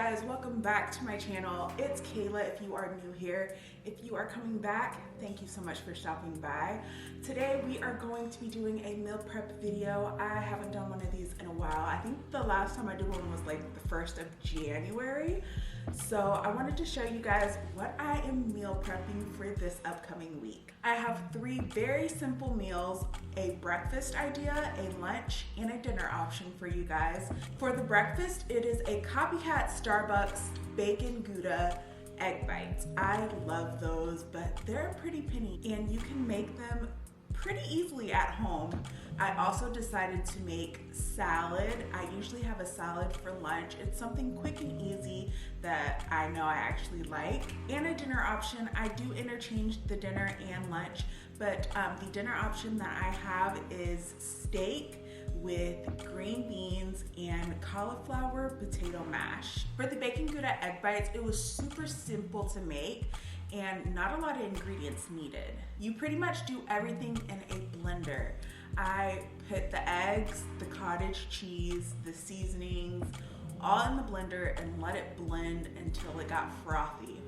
guys, welcome back to my channel. It's Kayla if you are new here. If you are coming back, thank you so much for stopping by. Today we are going to be doing a meal prep video. I haven't done one of these in a while. I think the last time I did one was like the 1st of January. So I wanted to show you guys what I am meal prepping for this upcoming week. I have 3 very simple meals, a breakfast idea, a lunch, and a dinner option for you guys. For the breakfast, it is a Copycat Starbucks bacon gouda egg bites. I love those, but they're a pretty penny and you can make them pretty easily at home. I also decided to make salad. I usually have a salad for lunch. It's something quick and easy that I know I actually like. And a dinner option, I do interchange the dinner and lunch, but the dinner option that I have is steak with green beans and cauliflower potato mash. For the bacon gouda egg bites, it was super simple to make and not a lot of ingredients needed. You pretty much do everything in a blender. I put the eggs, the cottage cheese, the seasonings, all in the blender and let it blend until it got frothy.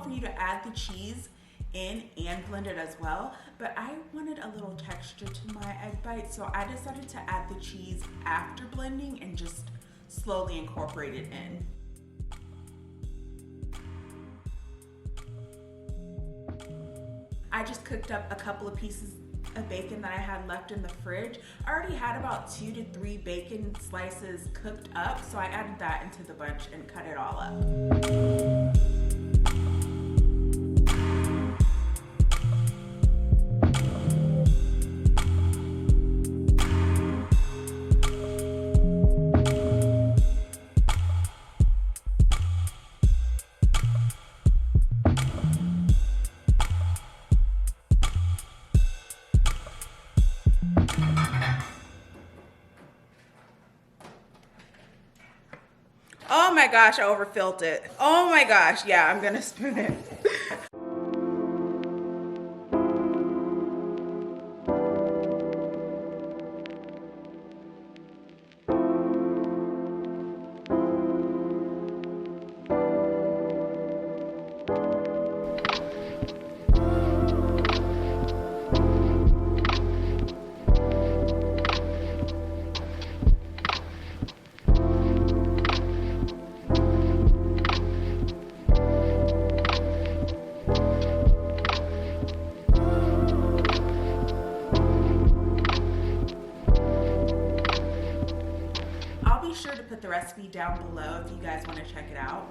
For you to add the cheese in and blend it as well, but I wanted a little texture to my egg bite, so I decided to add the cheese after blending and just slowly incorporate it in. I just cooked up a couple of pieces of bacon that I had left in the fridge. I already had about 2 to 3 bacon slices cooked up, so I added that into the bunch and cut it all up. Oh my gosh, I overfilled it. Oh my gosh, yeah, I'm gonna spoon it. Sure to put the recipe down below if you guys want to check it out.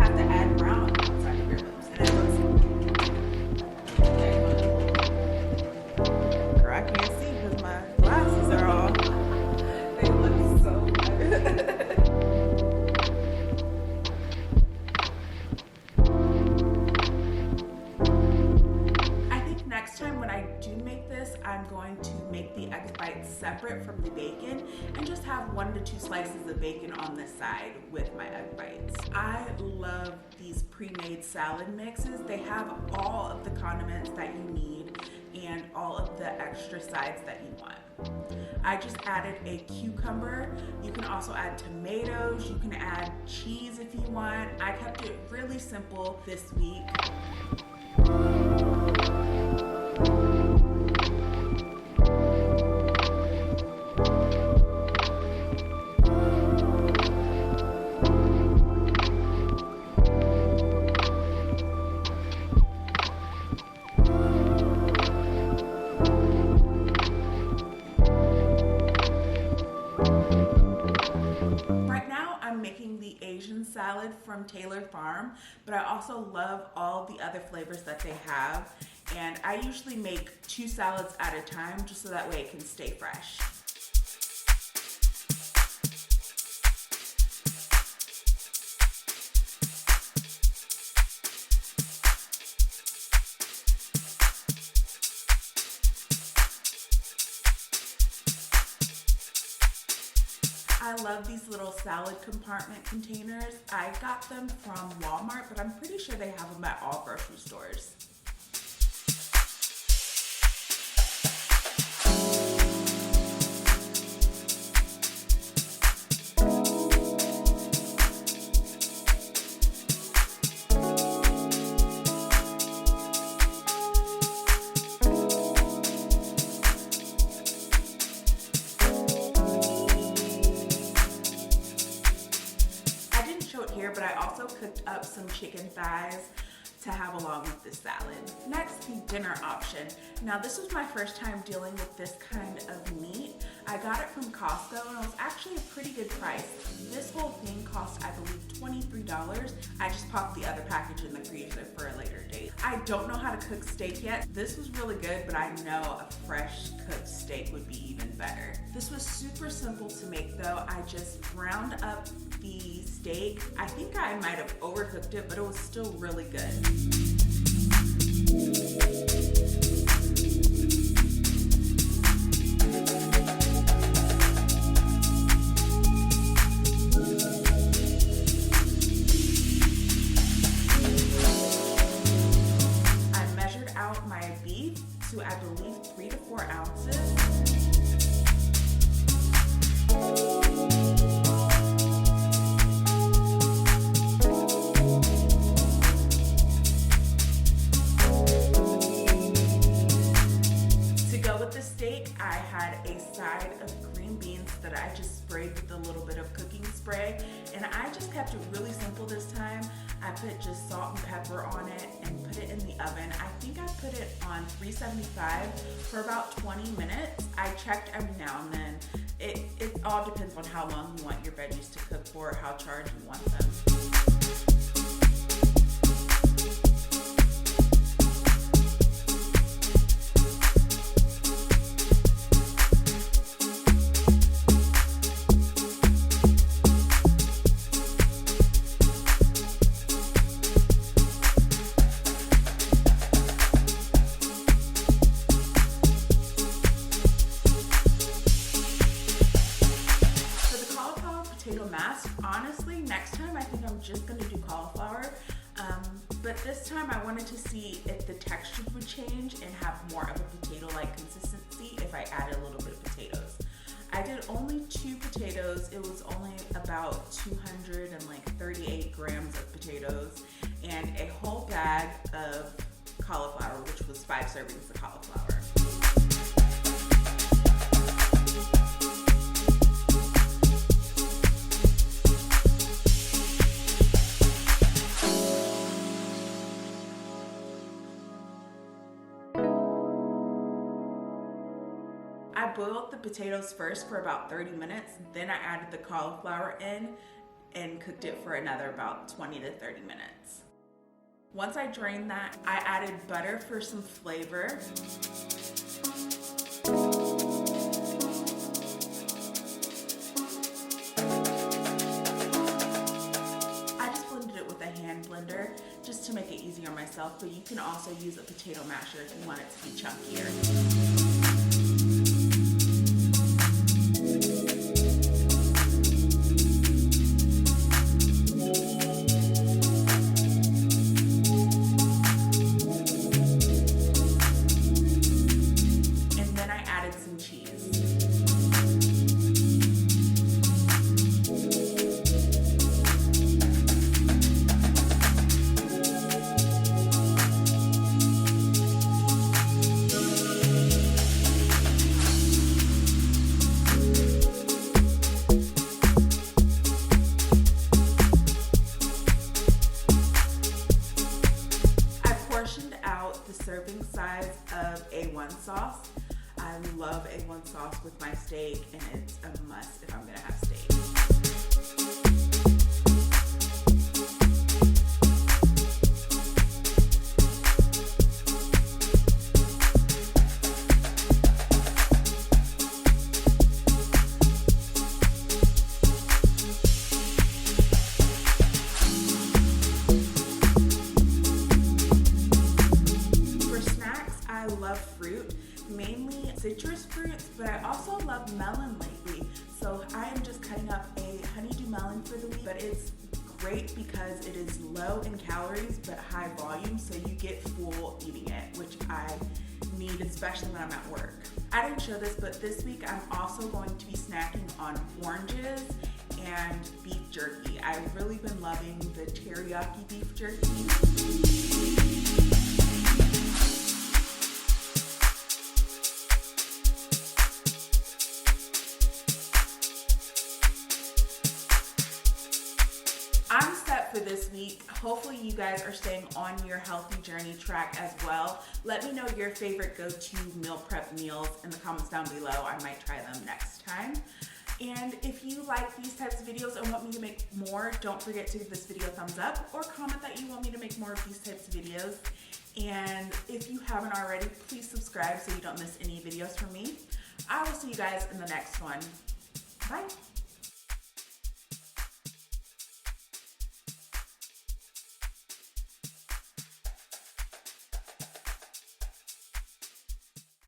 have to add brown inside of your lips, and it looks okay. I do make this, I'm going to make the egg bites separate from the bacon and just have 1 to 2 slices of bacon on the side with my egg bites. I love these pre-made salad mixes. They have all of the condiments that you need and all of the extra sides that you want. I just added a cucumber. You can also add tomatoes. You can add cheese if you want. I kept it really simple this week. Salad from Taylor Farm, but I also love all the other flavors that they have, and I usually make 2 salads at a time just so that way it can stay fresh. I love these little salad compartment containers. I got them from Walmart, but I'm pretty sure they have them at all grocery stores. But I also cooked up some chicken thighs to have along with this salad. Next, the dinner option. Now this was my first time dealing with this kind of meat. I got it from Costco and it was actually a pretty good price. This whole thing cost, I believe, $23. I just popped the other package in the freezer for a later date. I don't know how to cook steak yet. This was really good, but I know a fresh cooked steak would be even better. This was super simple to make though. I just browned up the steak. I think I might have overcooked it, but it was still really good. I measured out my beef to, I believe, 3 to 4 ounces. I had a side of green beans that I just sprayed with a little bit of cooking spray, and I just kept it really simple this time. I put just salt and pepper on it and put it in the oven. I think I put it on 375 for about 20 minutes. I checked every now and then. It all depends on how long you want your veggies to cook for, how charred you want them. Honestly, next time I think I'm just gonna do cauliflower, but this time I wanted to see if the texture would change and have more of a potato-like consistency if I added a little bit of potatoes. I did only 2 potatoes. It was only about 238 grams of potatoes and a whole bag of cauliflower, which was 5 servings of cauliflower. I boiled the potatoes first for about 30 minutes, then I added the cauliflower in and cooked it for another about 20 to 30 minutes. Once I drained that, I added butter for some flavor. I just blended it with a hand blender just to make it easier on myself. itself, but you can also use a potato masher if you want it to be chunkier. Serving size of A1 sauce. I love A1 sauce with my steak, and it's a must if I'm gonna have steak. I love fruit, mainly citrus fruits, but I also love melon lately. So I am just cutting up a honeydew melon for the week, but it's great because it is low in calories but high volume, so you get full eating it, which I need, especially when I'm at work. I didn't show this, but this week I'm also going to be snacking on oranges and beef jerky. I've really been loving the teriyaki beef jerky. I'm set for this week. Hopefully you guys are staying on your healthy journey track as well. Let me know your favorite go-to meal prep meals in the comments down below. I might try them next time. And if you like these types of videos and want me to make more, don't forget to give this video a thumbs up or comment that you want me to make more of these types of videos. And if you haven't already, please subscribe so you don't miss any videos from me. I will see you guys in the next one. Bye.